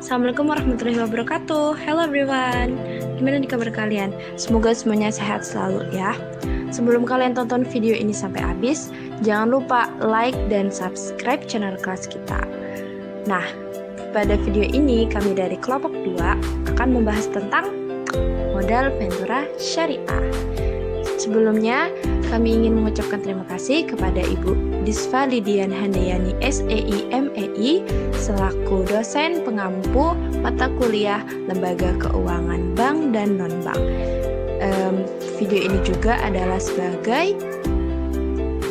Assalamualaikum warahmatullahi wabarakatuh. Hello everyone. Gimana nih kabar kalian? Semoga semuanya sehat selalu ya. Sebelum kalian tonton video ini sampai habis, jangan lupa like dan subscribe channel kelas kita. Nah, pada video ini kami dari kelompok 2 akan membahas tentang modal Ventura Syariah. Sebelumnya, kami ingin mengucapkan terima kasih kepada Ibu Disva Lidian Handayani SEI MEI selaku dosen pengampu mata kuliah Lembaga Keuangan Bank dan Non-Bank. Video ini juga adalah sebagai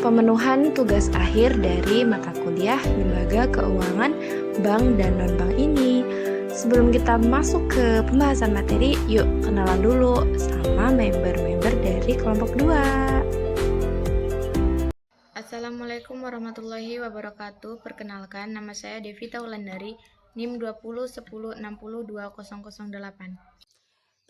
pemenuhan tugas akhir dari mata kuliah Lembaga Keuangan Bank dan Non-Bank ini. Sebelum kita masuk ke pembahasan materi, yuk kenalan dulu sama member-member dari kelompok 2. Assalamualaikum warahmatullahi wabarakatuh. Perkenalkan, nama saya Devita Wulandari, NIM 2010602008.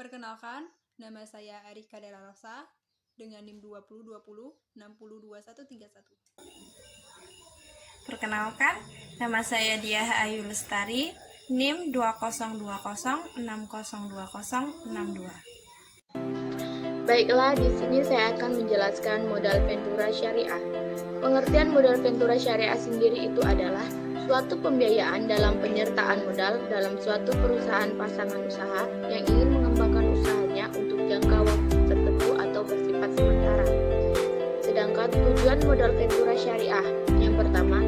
Perkenalkan, nama saya Erika Dela Rosa dengan NIM 2020602131. Perkenalkan, nama saya Diah Ayu Lestari, NIM 2020602062. Baiklah, di sini saya akan menjelaskan modal Ventura Syariah. Pengertian modal Ventura Syariah sendiri itu adalah suatu pembiayaan dalam penyertaan modal dalam suatu perusahaan pasangan usaha yang ingin mengembangkan usahanya untuk jangka waktu tertentu atau bersifat sementara. Sedangkan tujuan modal Ventura Syariah yang pertama,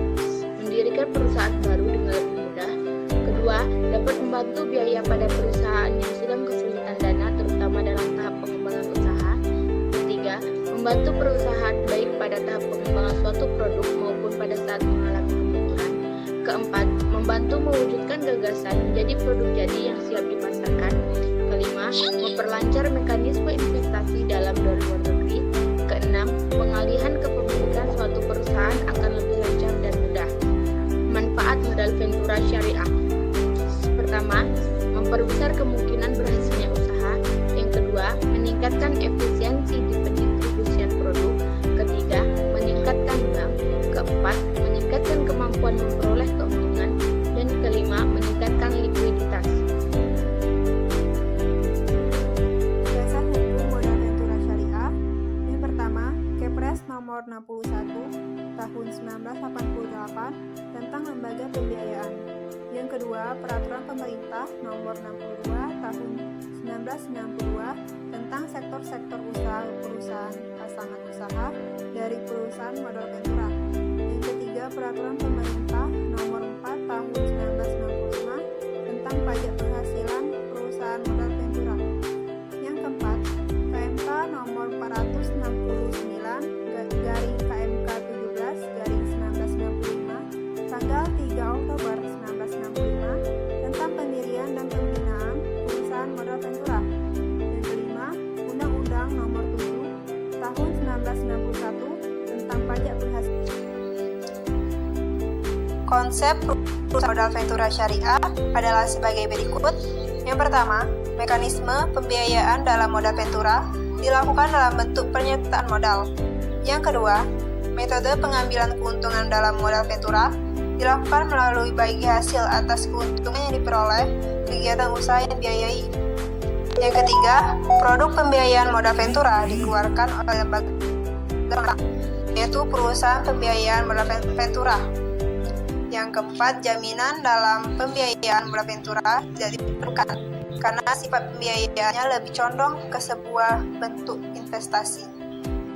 mendirikan perusahaan baru dengan lebih mudah. Kedua, dapat membantu biaya pada perusahaan yang sedang kesulitan dana terutama dalam tahap pengembangan usaha. Ketiga, membantu perusahaan baik pada tahap pengembangan suatu produk maupun pada saat mengalami kemunduran. Keempat, membantu mewujudkan gagasan menjadi produk jadi yang siap dipasarkan. Kelima, memperlancar mekanisme investasi dalam dan luar negeri. Keenam, pengalihan kepemilikan suatu perusahaan akan lebih lancar dan mudah. Manfaat modal Ventura Syariah. Pertama, memperbesar kemungkinan berhasilnya usaha. Yang kedua, meningkatkan efisiensi di pendistribusian produk. Ketiga, meningkatkan bank. Keempat, meningkatkan kemampuan memperoleh keuntungan. Dan kelima, meningkatkan likuiditas. Dasar hukum modal Ventura Syariah. Yang pertama, Kepres nomor 61 tahun 1988 tentang lembaga pembiayaan. Yang kedua, Peraturan Pemerintah nomor 62 tahun 1992 tentang sektor-sektor usaha perusahaan pasangan usaha dari perusahaan modal Ventura. Yang ketiga, Peraturan Pemerintah nomor 4 tahun 1965 tentang pajak penghasilan perusahaan modal Ventura. Yang keempat, KMK nomor 469 garing KMK 17 garing 1965 tanggal 3 Oktober 1965 tentang pendirian dan pembinaan perusahaan modal Ventura. Yang kelima, Undang-Undang nomor 7 tahun 1961 tentang pajak penghasilan. Konsep perusahaan modal Ventura Syariah adalah sebagai berikut. Yang pertama, mekanisme pembiayaan dalam modal Ventura dilakukan dalam bentuk penyertaan modal. Yang kedua, metode pengambilan keuntungan dalam modal Ventura dilakukan melalui bagi hasil atas keuntungan yang diperoleh kegiatan usaha yang dibiayai. Yang ketiga, produk pembiayaan modal Ventura dikeluarkan oleh lembaga, yaitu perusahaan pembiayaan modal Ventura. Yang keempat, jaminan dalam pembiayaan modal Ventura tidak diperlukan karena sifat pembiayaannya lebih condong ke sebuah bentuk investasi.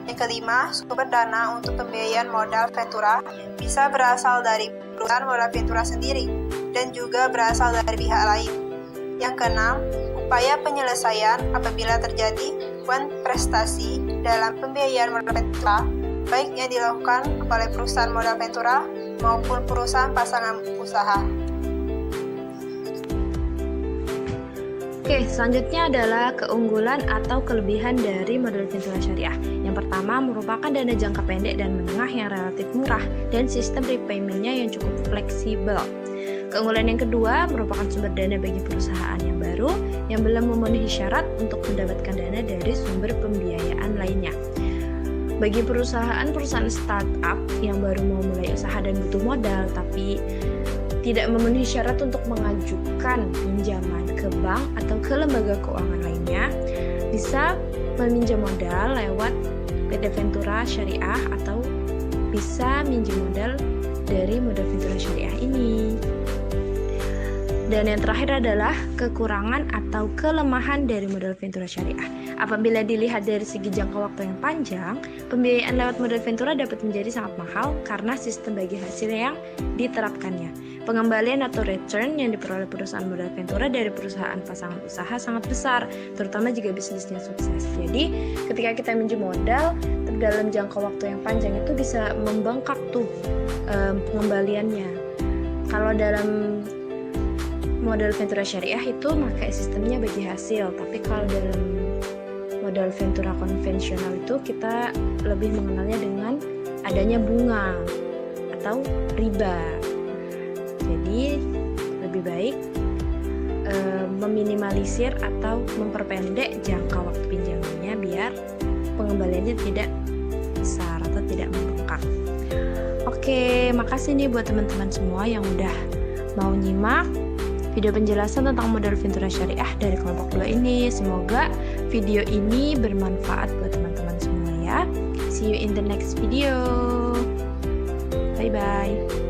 Yang kelima, sumber dana untuk pembiayaan modal Ventura bisa berasal dari perusahaan modal Ventura sendiri dan juga berasal dari pihak lain. Yang keenam, upaya penyelesaian apabila terjadi prestasi dalam pembiayaan modal Ventura, baik yang dilakukan oleh perusahaan modal Ventura maupun perusahaan pasangan usaha. Oke, selanjutnya adalah keunggulan atau kelebihan dari modal Ventura Syariah. Yang pertama, merupakan dana jangka pendek dan menengah yang relatif murah dan sistem repayment-nya yang cukup fleksibel. Keunggulan yang kedua, merupakan sumber dana bagi perusahaan yang baru yang belum memenuhi syarat untuk mendapatkan dana dari sumber pembiayaan lainnya. Bagi perusahaan startup yang baru mau mulai usaha dan butuh modal tapi tidak memenuhi syarat untuk mengajukan pinjaman ke bank atau ke lembaga keuangan lainnya, bisa meminjam modal lewat PT Ventura Syariah atau bisa minjem modal dari modal Ventura Syariah ini. Dan yang terakhir adalah kekurangan atau kelemahan dari modal Ventura Syariah. Apabila dilihat dari segi jangka waktu yang panjang, pembiayaan lewat modal Ventura dapat menjadi sangat mahal karena sistem bagi hasil yang diterapkannya. Pengembalian atau return yang diperoleh perusahaan modal Ventura dari perusahaan pasangan usaha sangat besar, terutama jika bisnisnya sukses. Jadi, ketika kita minjem modal dalam jangka waktu yang panjang itu bisa membengkak tuh pengembaliannya. Kalau dalam modal Ventura Syariah itu pakai sistemnya bagi hasil, tapi kalau dalam modal Ventura konvensional itu kita lebih mengenalnya dengan adanya bunga atau riba. Jadi lebih baik meminimalisir atau memperpendek jangka waktu pinjamannya biar pengembaliannya tidak besar atau tidak membengkak. Oke, makasih nih buat teman-teman semua yang udah mau nyimak video penjelasan tentang modal Ventura Syariah dari kelompok 2 ini. Semoga video ini bermanfaat buat teman-teman semua ya. See you in the next video. Bye-bye.